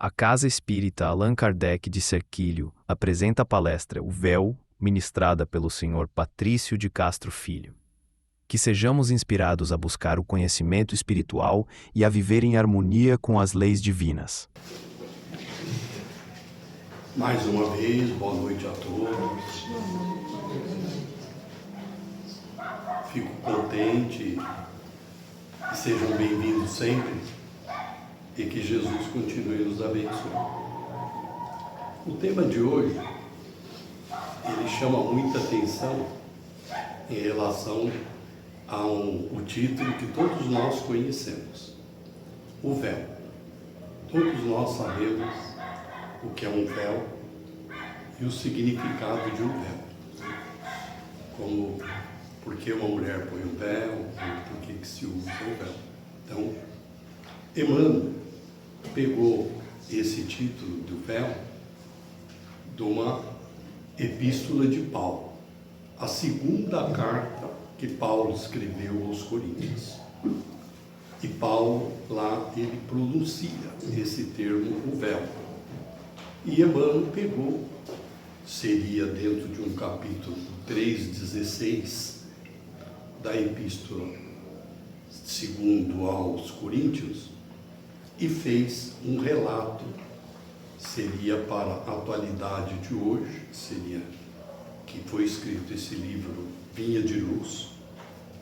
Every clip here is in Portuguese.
A Casa Espírita Allan Kardec de Cerquilho apresenta a palestra O Véu, ministrada pelo Sr. Patrício de Castro Filho. Que sejamos inspirados a buscar o conhecimento espiritual e a viver em harmonia com as leis divinas. Mais uma vez, boa noite a todos. Fico contente e sejam bem-vindos sempre e que Jesus continue nos abençoando. O tema de hoje, ele chama muita atenção em relação ao título que todos nós conhecemos, o véu. Todos nós sabemos o que é um véu e o significado de um véu. Como, por que uma mulher põe um véu, por que se usa o véu. Então, Emmanuel pegou esse título do véu de uma epístola de Paulo, a segunda carta que Paulo escreveu aos Coríntios. E Paulo, lá, ele pronuncia esse termo, o véu. E Emmanuel pegou, seria dentro de um capítulo 3,16 da epístola segundo aos Coríntios, e fez um relato, seria para a atualidade de hoje, seria que foi escrito esse livro Vinha de Luz,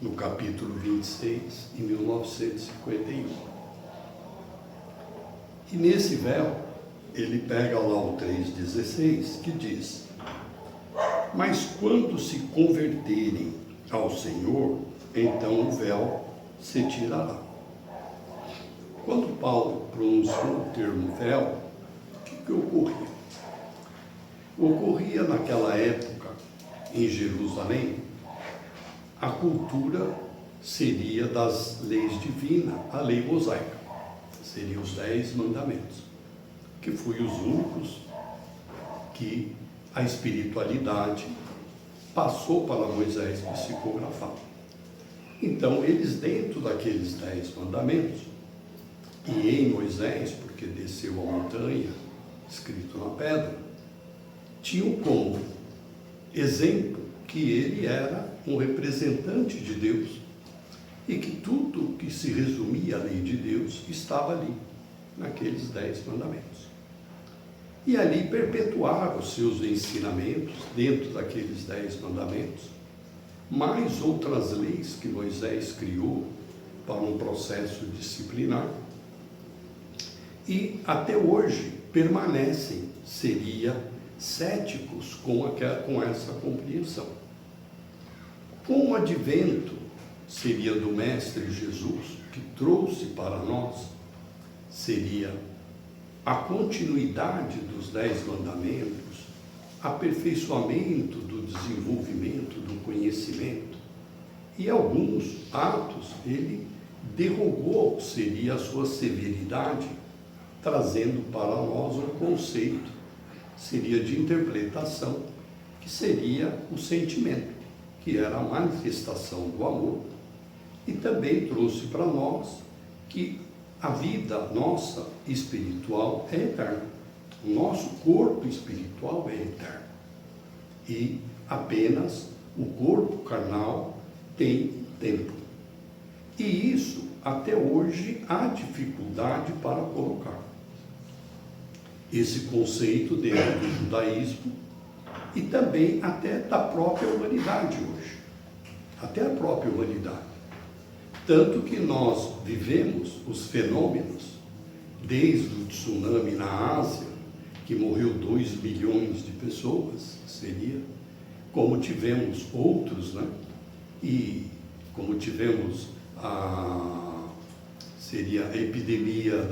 no capítulo 26, em 1951. E nesse véu, ele pega lá o 3,16, que diz: mas quando se converterem ao Senhor, então o véu se tirará. Quando Paulo pronunciou o termo véu, o que ocorria? Ocorria naquela época, em Jerusalém, a cultura seria das leis divinas, a lei mosaica, seriam os 10 mandamentos, que foi os únicos que a espiritualidade passou para Moisés psicografar. Então, eles dentro daqueles 10 mandamentos, e em Moisés, porque desceu a montanha, escrito na pedra, tinham como exemplo que ele era um representante de Deus e que tudo que se resumia à lei de Deus estava ali, naqueles 10 mandamentos. E ali perpetuaram os seus ensinamentos dentro daqueles 10 mandamentos, mais outras leis que Moisés criou para um processo disciplinar, e até hoje permanecem, seria céticos com essa compreensão. Com o advento, seria do Mestre Jesus, que trouxe para nós, seria a continuidade dos 10 mandamentos, aperfeiçoamento do desenvolvimento do conhecimento, e alguns atos ele derrogou, seria a sua severidade, trazendo para nós um conceito, seria de interpretação, que seria o sentimento, que era a manifestação do amor, e também trouxe para nós que a vida nossa espiritual é eterna, o nosso corpo espiritual é eterno, e apenas o corpo carnal tem tempo. E isso, até hoje, há dificuldade para colocar esse conceito dentro do judaísmo e também até da própria humanidade hoje, até a própria humanidade. Tanto que nós vivemos os fenômenos, desde o tsunami na Ásia, que morreu 2 milhões de pessoas, seria, como tivemos outros, né? E como tivemos seria a epidemia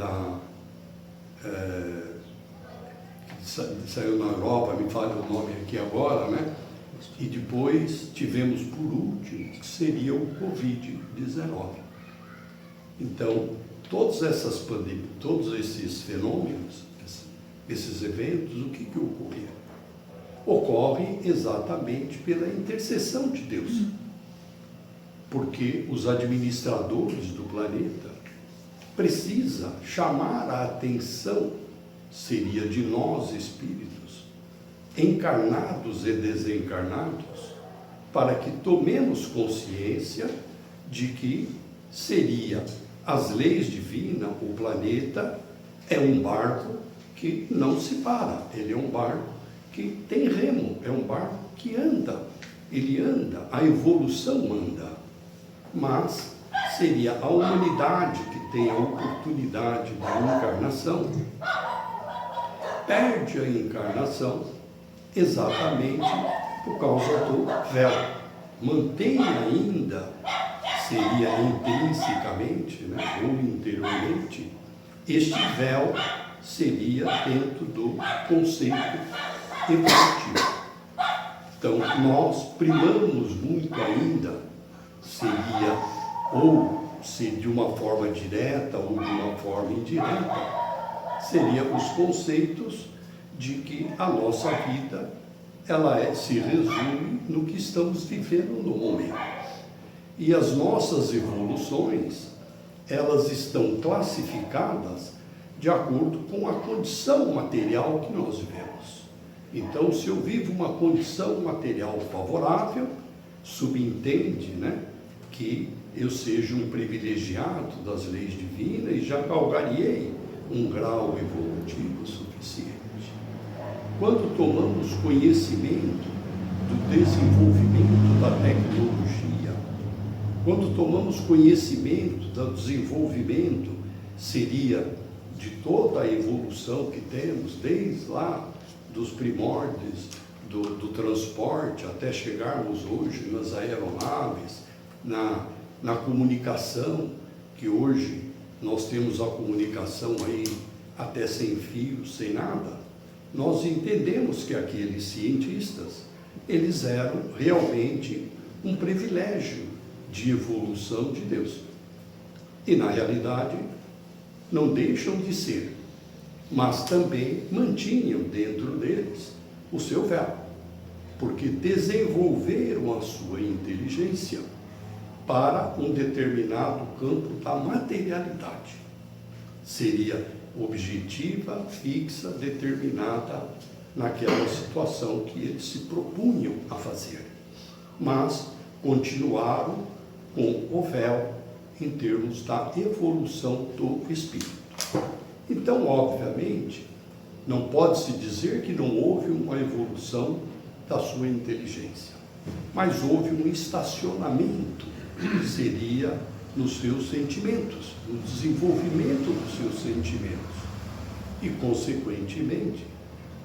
saiu na Europa, me falha o nome aqui agora, né? E depois tivemos, por último, que seria o Covid-19. Então, todas essas pandemias, todos esses fenômenos, esses eventos, o que ocorria? Ocorre exatamente pela intercessão de Deus. Porque os administradores do planeta precisam chamar a atenção seria de nós espíritos, encarnados e desencarnados, para que tomemos consciência de que seria as leis divinas, o planeta é um barco que não se para, ele é um barco que tem remo, é um barco que anda, ele anda, a evolução anda, mas seria a humanidade que tem a oportunidade da encarnação, perde a encarnação exatamente por causa do véu. Mantém ainda, seria intrinsecamente, né, ou interiormente, este véu seria dentro do conceito evolutivo. Então, nós primamos muito ainda, seria ou se de uma forma direta ou de uma forma indireta, seria os conceitos de que a nossa vida se resume no que estamos vivendo no momento. E as nossas evoluções, elas estão classificadas de acordo com a condição material que nós vivemos. Então, se eu vivo uma condição material favorável, subentende, né, que eu seja um privilegiado das leis divinas e já galgarei um grau evolutivo suficiente. Quando tomamos conhecimento do desenvolvimento da tecnologia, quando tomamos conhecimento do desenvolvimento, seria de toda a evolução que temos, desde lá dos primórdios do transporte até chegarmos hoje nas aeronaves, na comunicação, que hoje nós temos a comunicação aí até sem fio, sem nada, nós entendemos que aqueles cientistas, eles eram realmente um privilégio de evolução de Deus. E na realidade, não deixam de ser, mas também mantinham dentro deles o seu véu, porque desenvolveram a sua inteligência para um determinado campo da materialidade. Seria objetiva, fixa, determinada naquela situação que eles se propunham a fazer. Mas continuaram com o véu em termos da evolução do espírito. Então, obviamente, não pode-se dizer que não houve uma evolução da sua inteligência, mas houve um estacionamento, que seria nos seus sentimentos, no desenvolvimento dos seus sentimentos. E, consequentemente,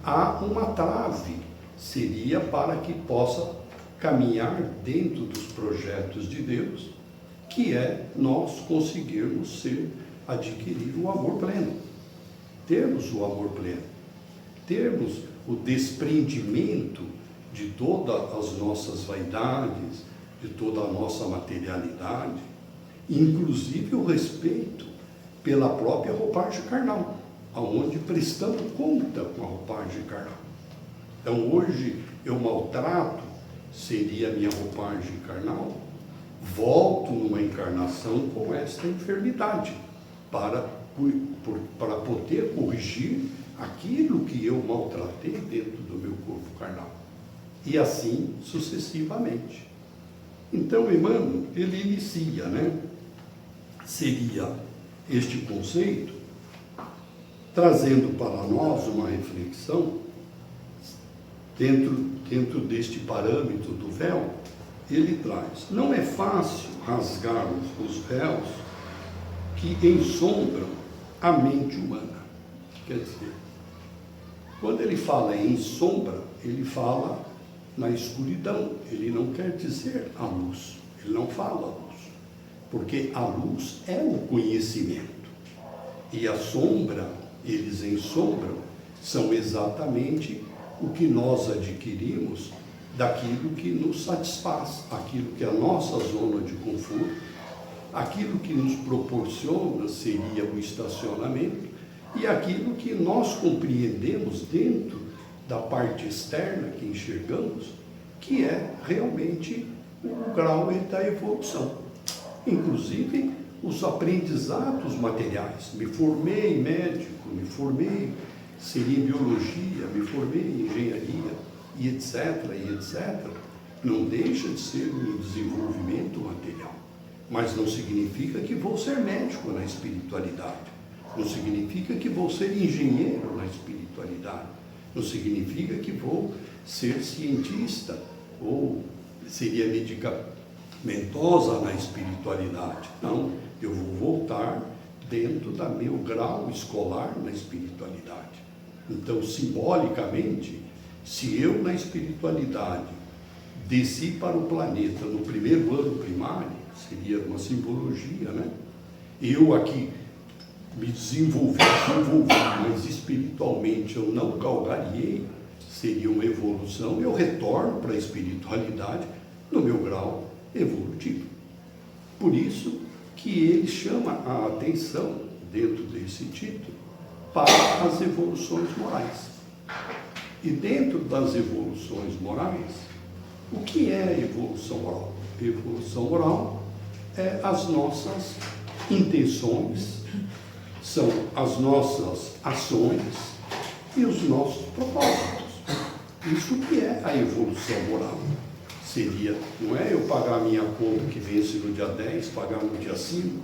há uma trave, seria para que possa caminhar dentro dos projetos de Deus, que é nós conseguirmos adquirir o amor pleno, termos o amor pleno, termos o desprendimento de todas as nossas vaidades, de toda a nossa materialidade, inclusive o respeito pela própria roupagem carnal, aonde prestamos conta com a roupagem carnal. Então, hoje eu maltrato, seria a minha roupagem carnal, volto numa encarnação com esta enfermidade, para poder corrigir aquilo que eu maltratei dentro do meu corpo carnal. E assim sucessivamente. Então, Emmanuel, ele inicia, né? Seria este conceito, trazendo para nós uma reflexão, dentro deste parâmetro do véu, ele traz: não é fácil rasgar os véus que ensombram a mente humana. Quer dizer, quando ele fala em sombra, ele fala na escuridão, ele não quer dizer a luz, ele não fala a luz, porque a luz é o conhecimento, e a sombra, eles ensombram, são exatamente o que nós adquirimos daquilo que nos satisfaz, aquilo que é a nossa zona de conforto, aquilo que nos proporciona seria o estacionamento, e aquilo que nós compreendemos dentro da parte externa que enxergamos, que é realmente o grau da evolução. Inclusive, os aprendizados materiais. Me formei médico, me formei seria em biologia, me formei em engenharia, e etc., e etc., não deixa de ser um desenvolvimento material. Mas não significa que vou ser médico na espiritualidade. Não significa que vou ser engenheiro na espiritualidade. Não significa que vou ser cientista ou seria medicamentosa na espiritualidade. Não, eu vou voltar dentro do meu grau escolar na espiritualidade. Então, simbolicamente, se eu na espiritualidade desci para o planeta no primeiro ano primário, seria uma simbologia, né? Eu aqui me desenvolvi, mas espiritualmente eu não galgariei, seria uma evolução, eu retorno para a espiritualidade no meu grau evolutivo. Por isso que ele chama a atenção, dentro desse título, para as evoluções morais. E dentro das evoluções morais, o que é a evolução moral? A evolução moral é as nossas intenções, são as nossas ações e os nossos propósitos. Isso que é a evolução moral. Seria, não é eu pagar a minha conta que vence no dia 10, pagar no dia 5,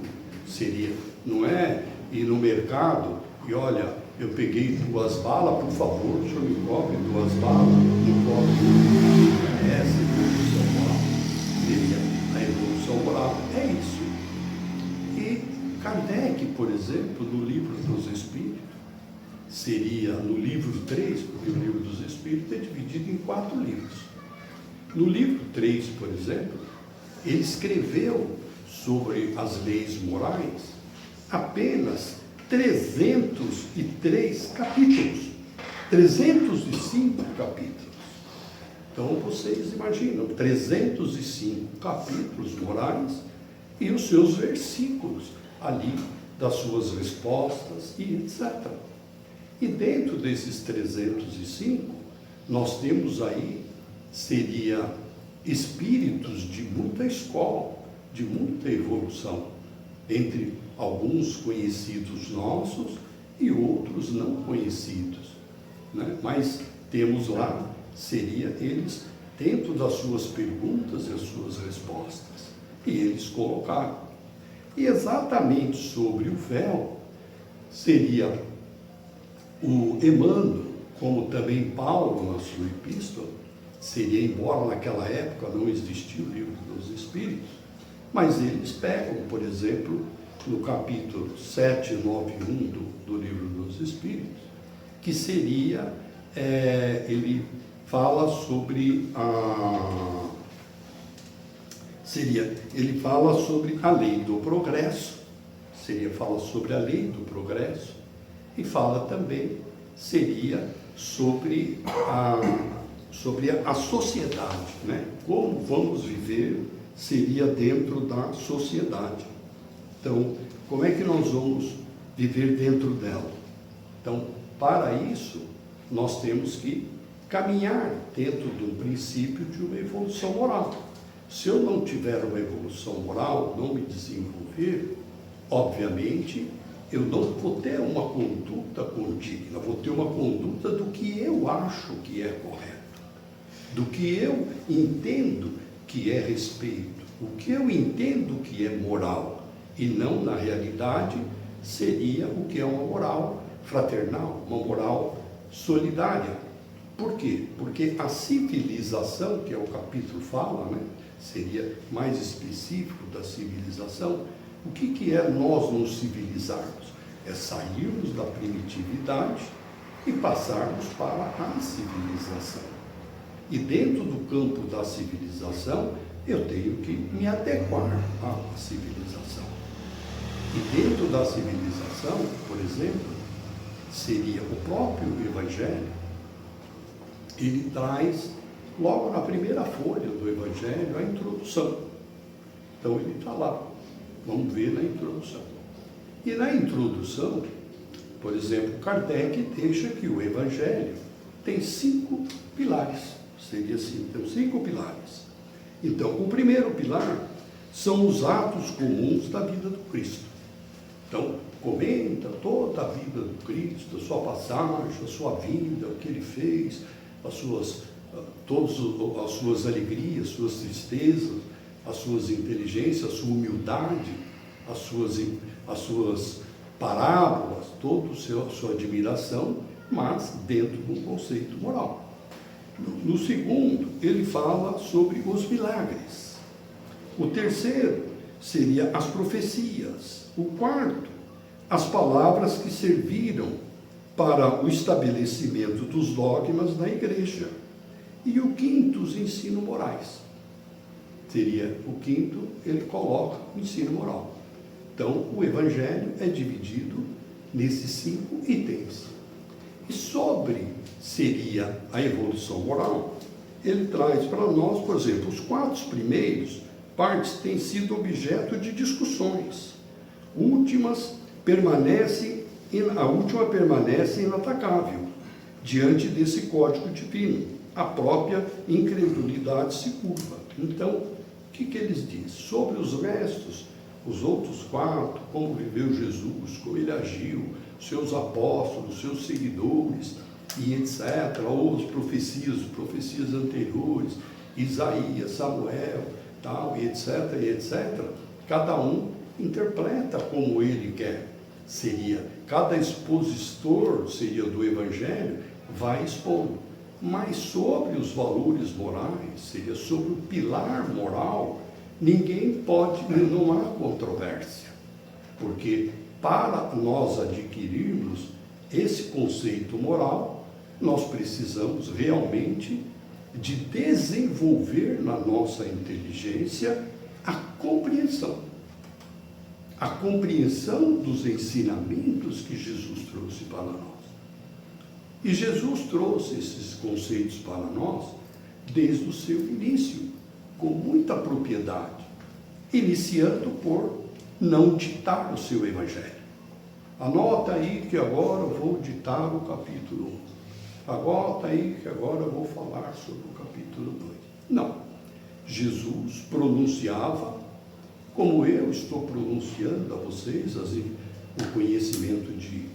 seria, não é ir no mercado e olha, eu peguei 2 balas, por favor, o senhor me cobre 2 balas, me cobre. Essa é a evolução moral. Seria a evolução moral. É isso. E Kardec, por exemplo, no Livro dos Espíritos, seria no livro 3, porque o Livro dos Espíritos é dividido em 4 livros. No livro 3, por exemplo, ele escreveu sobre as leis morais apenas 303 capítulos, 305 capítulos. Então, vocês imaginam, 305 capítulos morais e os seus versículos ali, das suas respostas e etc. E dentro desses 305, nós temos aí, seria espíritos de muita escola, de muita evolução, entre alguns conhecidos nossos e outros não conhecidos, né? Mas temos lá, seria eles, dentro das suas perguntas e as suas respostas, e eles colocaram. E exatamente sobre o véu, seria o Emmanuel, como também Paulo na sua epístola, seria, embora naquela época não existia o Livro dos Espíritos, mas eles pegam, por exemplo, no capítulo 791 do Livro dos Espíritos, que seria, ele fala sobre ele fala sobre a lei do progresso, fala sobre a lei do progresso, e fala também, seria sobre a sociedade, né? Como vamos viver, seria dentro da sociedade. Então, como é que nós vamos viver dentro dela? Então, para isso, nós temos que caminhar dentro do princípio de uma evolução moral. Se eu não tiver uma evolução moral, não me desenvolver, obviamente, eu não vou ter uma conduta condigna, vou ter uma conduta do que eu acho que é correto, do que eu entendo que é respeito, o que eu entendo que é moral, e não, na realidade, seria o que é uma moral fraternal, uma moral solidária. Por quê? Porque a civilização, que é o capítulo fala, né, seria mais específico da civilização. O que é nós nos civilizarmos? É sairmos da primitividade e passarmos para a civilização. E dentro do campo da civilização, eu tenho que me adequar à civilização. E dentro da civilização, por exemplo, seria o próprio Evangelho. Ele traz, logo na primeira folha do Evangelho, a introdução. Então ele está lá. Vamos ver na introdução. E na introdução, por exemplo, Kardec deixa que o Evangelho tem 5 pilares. Seria assim, tem 5 pilares. Então, o primeiro pilar são os atos comuns da vida do Cristo. Então, comenta toda a vida do Cristo, a sua passagem, a sua vida, o que ele fez, todas as suas alegrias, suas tristezas, as suas inteligências, a sua humildade, as suas parábolas, toda a sua admiração, mas dentro de um conceito moral. No segundo, ele fala sobre os milagres. O terceiro seria as profecias. O quarto, as palavras que serviram para o estabelecimento dos dogmas da igreja. E o quinto, os ensinos morais. Seria o quinto, ele coloca o ensino moral. Então, o Evangelho é dividido nesses 5 itens. E sobre seria a evolução moral, ele traz para nós, por exemplo, os 4 primeiros partes têm sido objeto de discussões. A última permanece inatacável diante desse código divino. A própria incredulidade se curva. Então, o que eles dizem? Sobre os restos, os outros 4, como viveu Jesus, como ele agiu, seus apóstolos, seus seguidores, e etc., ou as profecias anteriores, Isaías, Samuel, tal, e etc., cada um interpreta como ele quer. Cada expositor do Evangelho vai expondo. Mas sobre os valores morais, sobre o pilar moral, não há controvérsia, porque para nós adquirirmos esse conceito moral, nós precisamos realmente de desenvolver na nossa inteligência a compreensão dos ensinamentos que Jesus trouxe para nós. E Jesus trouxe esses conceitos para nós desde o seu início, com muita propriedade, iniciando por não ditar o seu Evangelho. Anota aí que agora eu vou ditar o capítulo 1. Anota aí que agora eu vou falar sobre o capítulo 2. Não. Jesus pronunciava, como eu estou pronunciando a vocês, o conhecimento de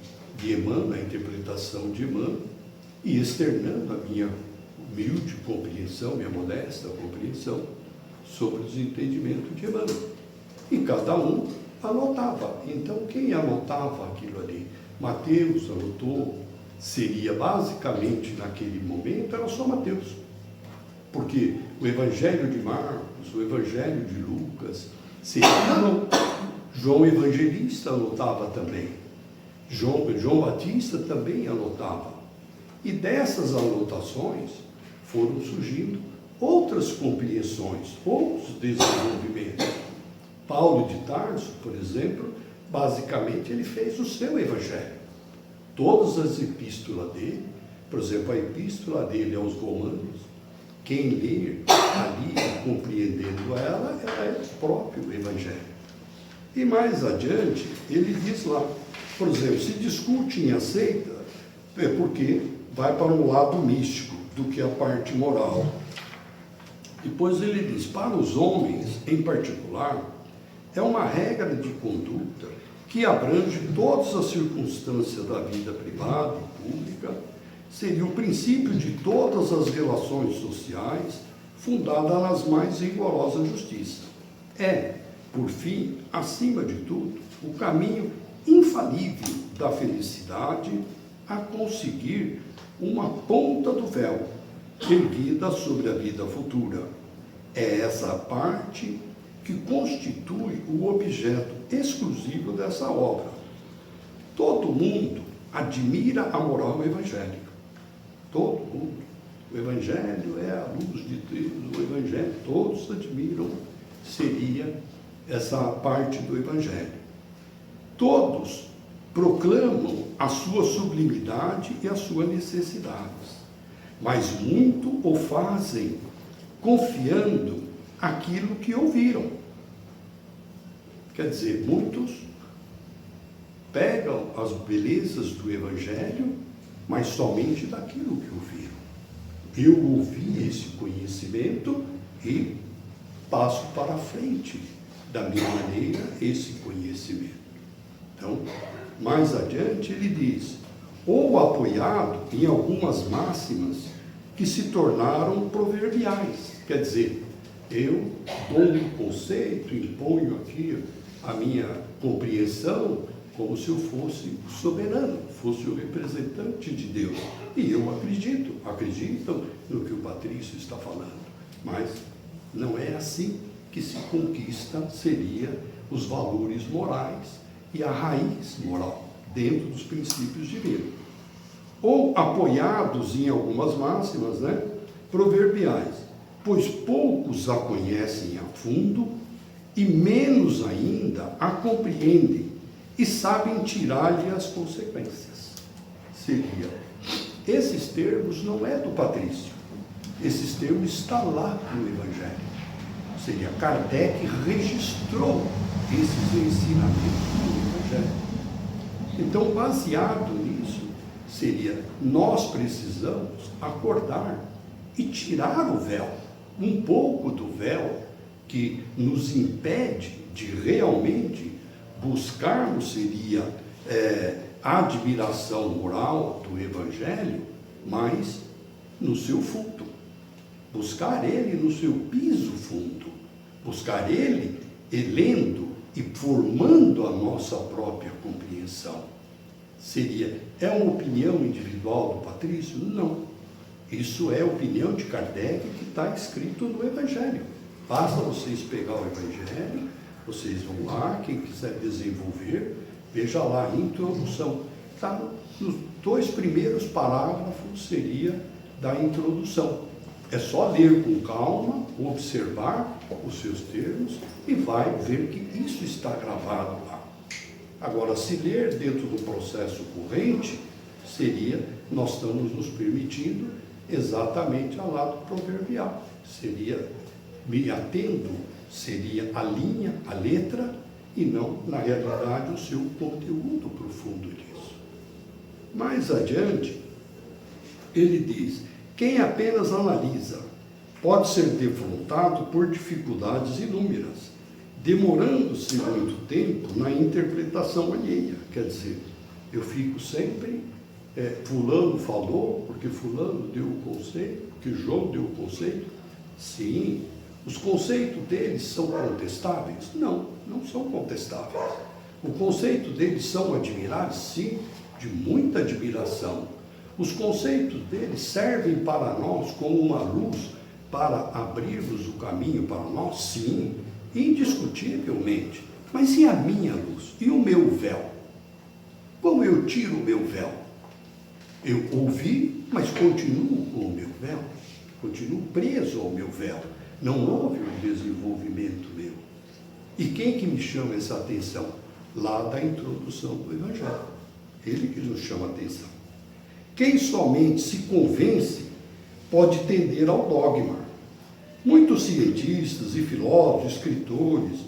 Emmanuel, a interpretação de Emmanuel, e externando a minha humilde compreensão, minha modesta compreensão sobre os entendimentos de Emmanuel. E cada um anotava. Então, quem anotava aquilo ali? Mateus anotou, seria basicamente naquele momento, era só Mateus. Porque o Evangelho de Marcos, o Evangelho de Lucas, João Evangelista anotava também. João Batista também anotava. E dessas anotações foram surgindo outras compreensões, outros desenvolvimentos. Paulo de Tarso, por exemplo, basicamente ele fez o seu Evangelho. Todas as epístolas dele, por exemplo, a epístola dele aos Romanos, quem ler ali, compreendendo ela é o próprio Evangelho. E mais adiante, ele diz lá, por exemplo, se discute em aceita, é porque vai para um lado místico do que a parte moral. Depois ele diz, para os homens em particular, é uma regra de conduta que abrange todas as circunstâncias da vida privada e pública, seria o princípio de todas as relações sociais, fundada nas mais rigorosas justiça. É, por fim, acima de tudo, o caminho infalível da felicidade a conseguir uma ponta do véu erguida sobre a vida futura. É essa parte que constitui o objeto exclusivo dessa obra. Todo mundo admira a moral evangélica. Todo mundo. O Evangelho é a luz de Deus, o Evangelho, todos admiram, seria essa parte do Evangelho. Todos proclamam a sua sublimidade e as suas necessidades, mas muito o fazem confiando aquilo que ouviram. Quer dizer, muitos pegam as belezas do Evangelho, mas somente daquilo que ouviram. Eu ouvi esse conhecimento e passo para frente, da minha maneira, esse conhecimento. Então, mais adiante, ele diz: ou apoiado em algumas máximas que se tornaram proverbiais. Quer dizer, eu dou um conceito, imponho aqui a minha compreensão como se eu fosse o soberano, fosse o representante de Deus. E eu acreditam no que o Patrício está falando. Mas não é assim que se conquista, seria os valores morais e a raiz moral dentro dos princípios divinos. Ou apoiados em algumas máximas, proverbiais, pois poucos a conhecem a fundo e menos ainda a compreendem e sabem tirar-lhe as consequências. Seria, esses termos não é do Patrício, esses termos estão lá no Evangelho. Seria, Kardec registrou esses ensinamentos no Evangelho. Então, baseado nisso, seria, nós precisamos acordar e tirar o véu, um pouco do véu que nos impede de realmente buscarmos, seria a admiração moral do Evangelho, mas no seu fundo, buscar ele no seu piso fundo, buscar ele lendo e formando a nossa própria compreensão. Seria, é uma opinião individual do Patrício? Não. Isso é a opinião de Kardec que está escrito no Evangelho. Basta vocês pegar o Evangelho, vocês vão lá, quem quiser desenvolver, veja lá a introdução. Tá? Nos 2 primeiros parágrafos seria da introdução. É só ler com calma, observar os seus termos e vai ver que isso está gravado lá. Agora, se ler dentro do processo corrente, seria, nós estamos nos permitindo exatamente ao lado proverbial. Seria, me atendo, seria a linha, a letra, e não, na realidade, o seu conteúdo profundo disso. Mais adiante, ele diz: quem apenas analisa pode ser defrontado por dificuldades inúmeras, demorando-se muito tempo na interpretação alheia. Quer dizer, eu fico sempre, fulano falou, porque fulano deu o conceito, porque João deu o conceito. Sim, os conceitos deles são contestáveis? Não, não são contestáveis. O conceito deles são admiráveis? Sim, de muita admiração. Os conceitos deles servem para nós como uma luz para abrirmos o caminho para nós? Sim, indiscutivelmente. Mas e a minha luz? E o meu véu? Como eu tiro o meu véu? Eu ouvi, mas continuo com o meu véu. Continuo preso ao meu véu. Não houve um desenvolvimento meu. E quem que me chama essa atenção? Lá da introdução do Evangelho. Ele que nos chama a atenção. Quem somente se convence pode tender ao dogma. Muitos cientistas e filósofos, escritores,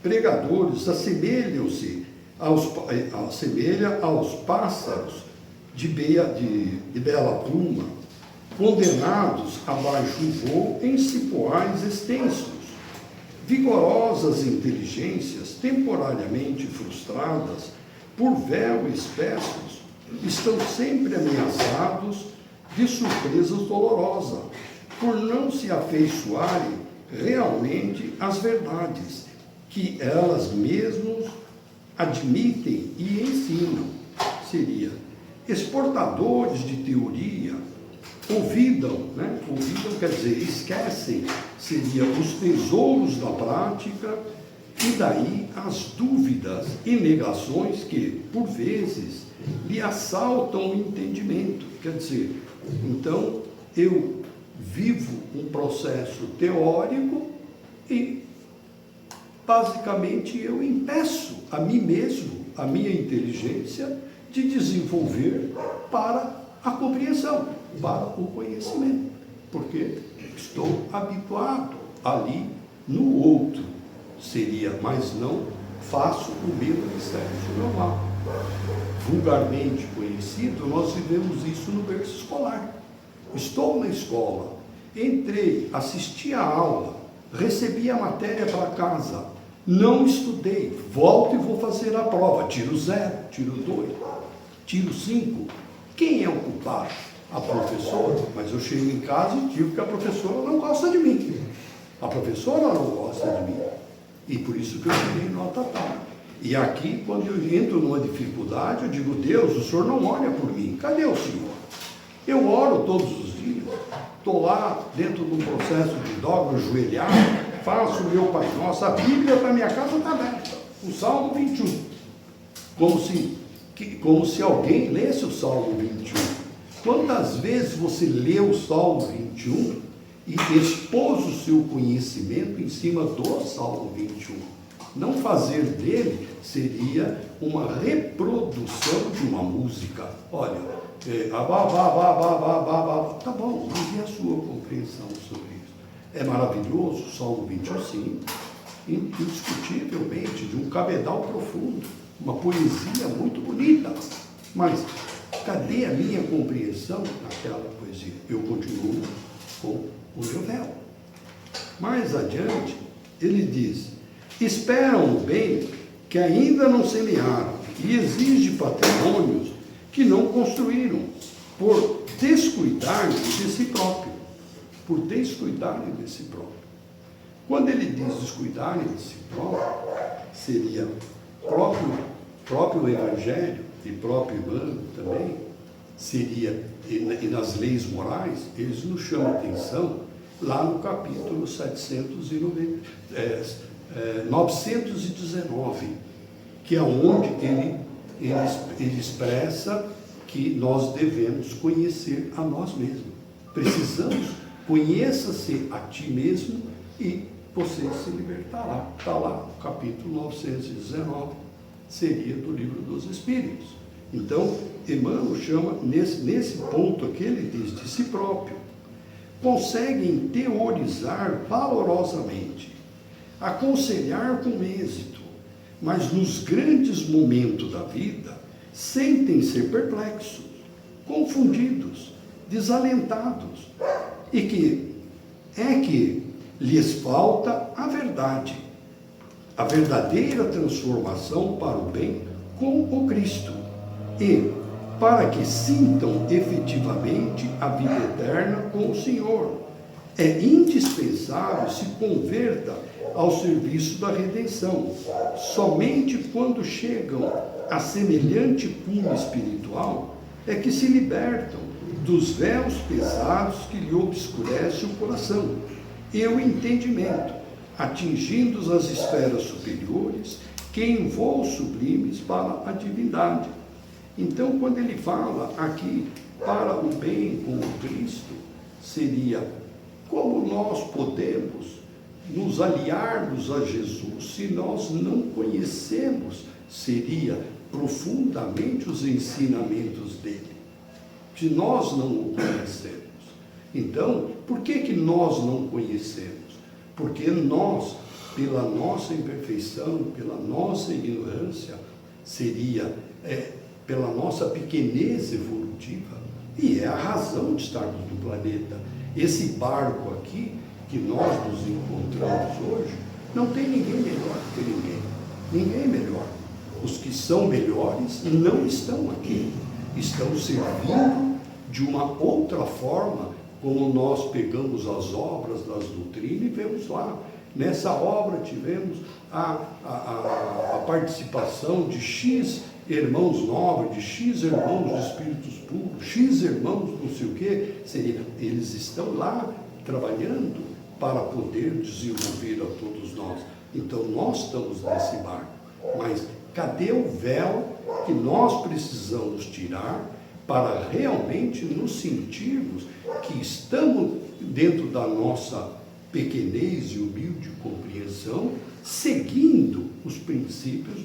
pregadores assemelham-se aos pássaros de bela pluma, condenados a baixo voo em cipoais extensos. Vigorosas inteligências, temporariamente frustradas por véu espessos, estão sempre ameaçados de surpresas dolorosas, por não se afeiçoarem realmente às verdades que elas mesmas admitem e ensinam. Seria, exportadores de teoria, olvidam, quer dizer, esquecem, seria os tesouros da prática, e daí as dúvidas e negações que, por vezes, lhe assaltam o entendimento. Quer dizer, então, eu vivo um processo teórico e, basicamente, eu impeço a mim mesmo, a minha inteligência, de desenvolver para a compreensão, para o conhecimento, porque estou habituado ali no outro. Seria, mas não faço o meu exercício normal. Vulgarmente conhecido, nós vivemos isso no berço escolar. Estou na escola, entrei, assisti a aula, recebi a matéria para casa, Não estudei, volto e vou fazer a prova. Tiro 0, tiro 2, tiro 5. Quem é o culpado? A professora. Mas eu chego em casa e digo que a professora não gosta de mim. A professora não gosta de mim. E por isso que eu tirei nota tal. E aqui, quando eu entro numa dificuldade, eu digo, Deus, o Senhor não olha por mim. Cadê o Senhor? Eu oro todos os dias. Estou lá dentro de um processo de dogma, ajoelhado, faço o meu Pai Nosso. A Bíblia da minha casa está aberta. O Salmo 21. Como se alguém lesse o Salmo 21. Quantas vezes você leu o Salmo 21 e expôs o seu conhecimento em cima do Salmo 21? Não fazer dele seria uma reprodução de uma música. Olha, tá bom, mas e a sua compreensão sobre isso? É maravilhoso o Salmo 21, sim, indiscutivelmente, de um cabedal profundo, uma poesia muito bonita, mas cadê a minha compreensão naquela poesia? Eu continuo com o meu véu. Mais adiante, ele diz, esperam o bem que ainda não semearam e exige patrimônios que não construíram, por descuidarem de si próprio. Por descuidarem de si próprio. Quando ele diz descuidarem de si próprio, seria próprio Evangelho e próprio Emmanuel também, seria, e nas leis morais, eles nos chamam a atenção lá no capítulo 919, que é onde ele expressa que nós devemos conhecer a nós mesmos. Precisamos, conheça-se a ti mesmo e você se libertará. Está lá no capítulo 919, seria do Livro dos Espíritos. Então, Emmanuel chama, nesse ponto aqui, ele diz de si próprio, conseguem teorizar valorosamente, aconselhar com êxito, mas nos grandes momentos da vida, sentem-se perplexos, confundidos, desalentados, e que lhes falta a verdade, a verdadeira transformação para o bem com o Cristo, e para que sintam efetivamente a vida eterna com o Senhor. É indispensável se converta ao serviço da redenção. Somente quando chegam a semelhante cume espiritual é que se libertam dos véus pesados que lhe obscurecem o coração e o entendimento, atingindo as esferas superiores que em voos sublimes para a divindade. Então, quando ele fala aqui para o bem com o Cristo, seria como nós podemos nos aliarmos a Jesus se nós não conhecemos, seria profundamente os ensinamentos dele, se nós não o conhecemos. Então, por que nós não conhecemos? Porque nós, pela nossa imperfeição, pela nossa ignorância, seria pela nossa pequenez evolutiva, e é a razão de estarmos no planeta. Esse barco aqui, que nós nos encontramos hoje, não tem ninguém melhor que ninguém. Ninguém melhor. Os que são melhores não estão aqui. Estão servindo de uma outra forma, como nós pegamos as obras das doutrinas e vemos lá. Nessa obra tivemos a participação de X irmãos nobres, de X irmãos de espíritos puros, X irmãos não sei o quê. Eles estão lá trabalhando para poder desenvolver a todos nós. Então nós estamos nesse barco. Mas cadê o véu que nós precisamos tirar para realmente nos sentirmos que estamos dentro da nossa pequenez e humilde compreensão, seguindo os princípios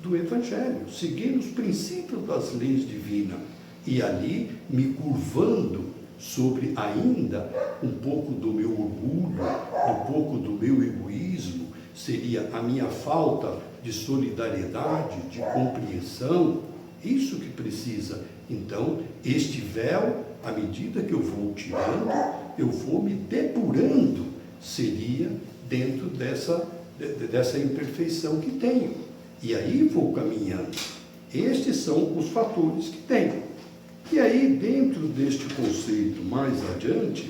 do Evangelho, seguindo os princípios das leis divinas, e ali me curvando sobre ainda um pouco do meu orgulho, um pouco do meu egoísmo, seria a minha falta de solidariedade, de compreensão, isso que precisa. Então, este véu, à medida que eu vou tirando, eu vou me depurando, seria dentro dessa dessa imperfeição que tenho. E aí vou caminhando. Estes são os fatores que tenho. E aí, dentro deste conceito mais adiante,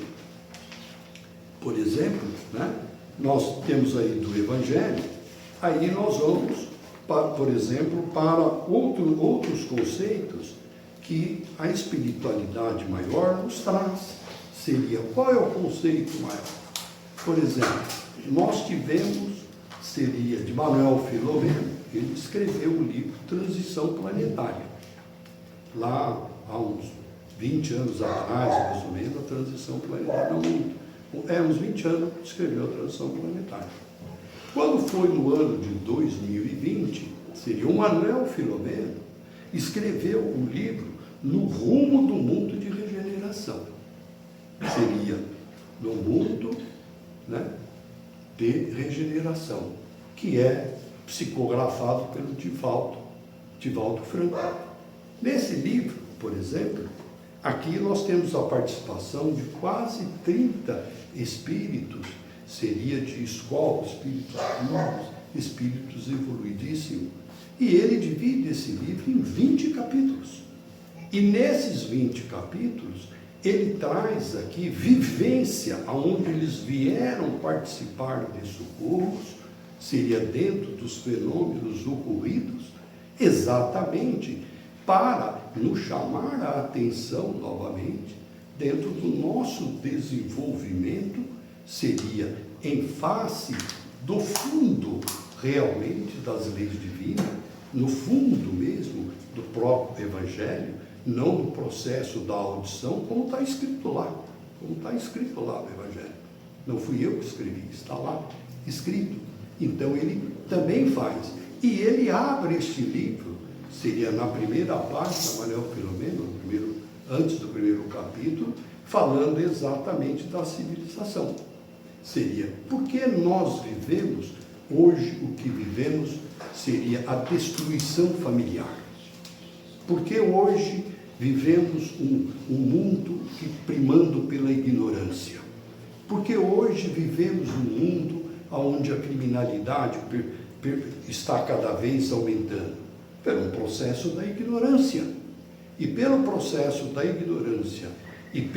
por exemplo, né, nós temos aí do Evangelho, aí nós vamos, por exemplo, para outros conceitos que a espiritualidade maior nos traz. Seria, qual é o conceito maior? Por exemplo, nós tivemos, seria de Manuel Filomeno, ele escreveu o livro Transição Planetária. Lá há uns 20 anos atrás, mais ou menos, a transição planetária, não muito, uns 20 anos escreveu a transição planetária. Quando foi no ano de 2020, seria o Manuel Filomeno, escreveu o livro No Rumo do Mundo de Regeneração. Seria no mundo, né, de regeneração, que é psicografado pelo Divaldo Franco. Nesse livro, por exemplo, aqui nós temos a participação de quase 30 espíritos, seria de escola, espíritos puros, espíritos evoluidíssimos, e ele divide esse livro em 20 capítulos. E nesses 20 capítulos, ele traz aqui vivência, aonde eles vieram participar de socorros, seria dentro dos fenômenos ocorridos, exatamente para nos chamar a atenção novamente, dentro do nosso desenvolvimento, seria em face do fundo realmente das leis divinas, no fundo mesmo do próprio Evangelho, não no processo da audição, como está escrito lá no Evangelho. Não fui eu que escrevi, está lá escrito. Então ele também faz. E ele abre este livro, seria na primeira página, Manuel Filomeno, antes do primeiro capítulo, falando exatamente da civilização. Seria, porque nós vivemos, hoje o que vivemos seria a destruição familiar. Porque hoje vivemos um mundo que primando pela ignorância. Porque hoje vivemos um mundo onde a criminalidade está cada vez aumentando. Pelo processo da ignorância. E pelo processo da ignorância e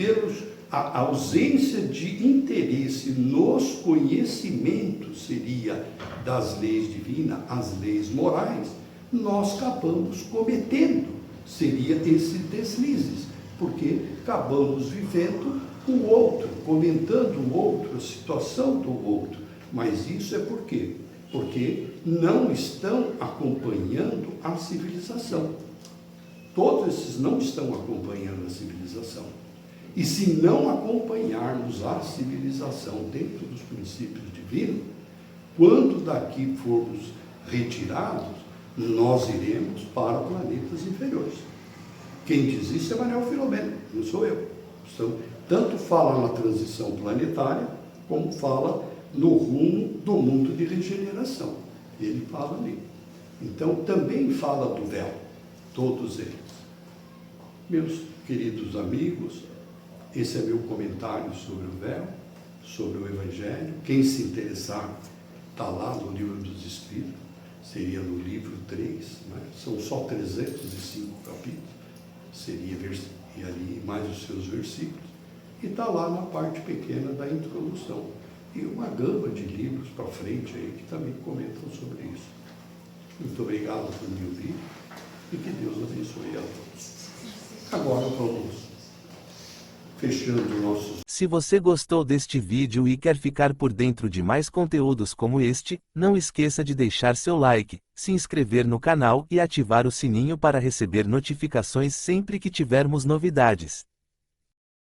a ausência de interesse nos conhecimentos, seria das leis divinas, as leis morais, nós acabamos cometendo, seria esses deslizes, porque acabamos vivendo o outro, comentando o outro, a situação do outro. Mas isso é por quê? Porque não estão acompanhando a civilização. Todos esses não estão acompanhando a civilização. E se não acompanharmos a civilização dentro dos princípios divinos, quando daqui formos retirados, nós iremos para planetas inferiores. Quem diz isso é Manuel Filomeno, não sou eu. Então, tanto fala na transição planetária, como fala no rumo do mundo de regeneração. Ele fala ali. Então, também fala do véu, todos eles. Meus queridos amigos, esse é meu comentário sobre o véu, sobre o Evangelho. Quem se interessar, está lá no Livro dos Espíritos, seria no livro 3, né? São só 305 capítulos, seria e ali mais os seus versículos, e está lá na parte pequena da introdução. E uma gama de livros para frente aí que também comentam sobre isso. Muito obrigado por me ouvir e que Deus abençoe a todos. Agora vamos fechando o nosso... Se você gostou deste vídeo e quer ficar por dentro de mais conteúdos como este, não esqueça de deixar seu like, se inscrever no canal e ativar o sininho para receber notificações sempre que tivermos novidades.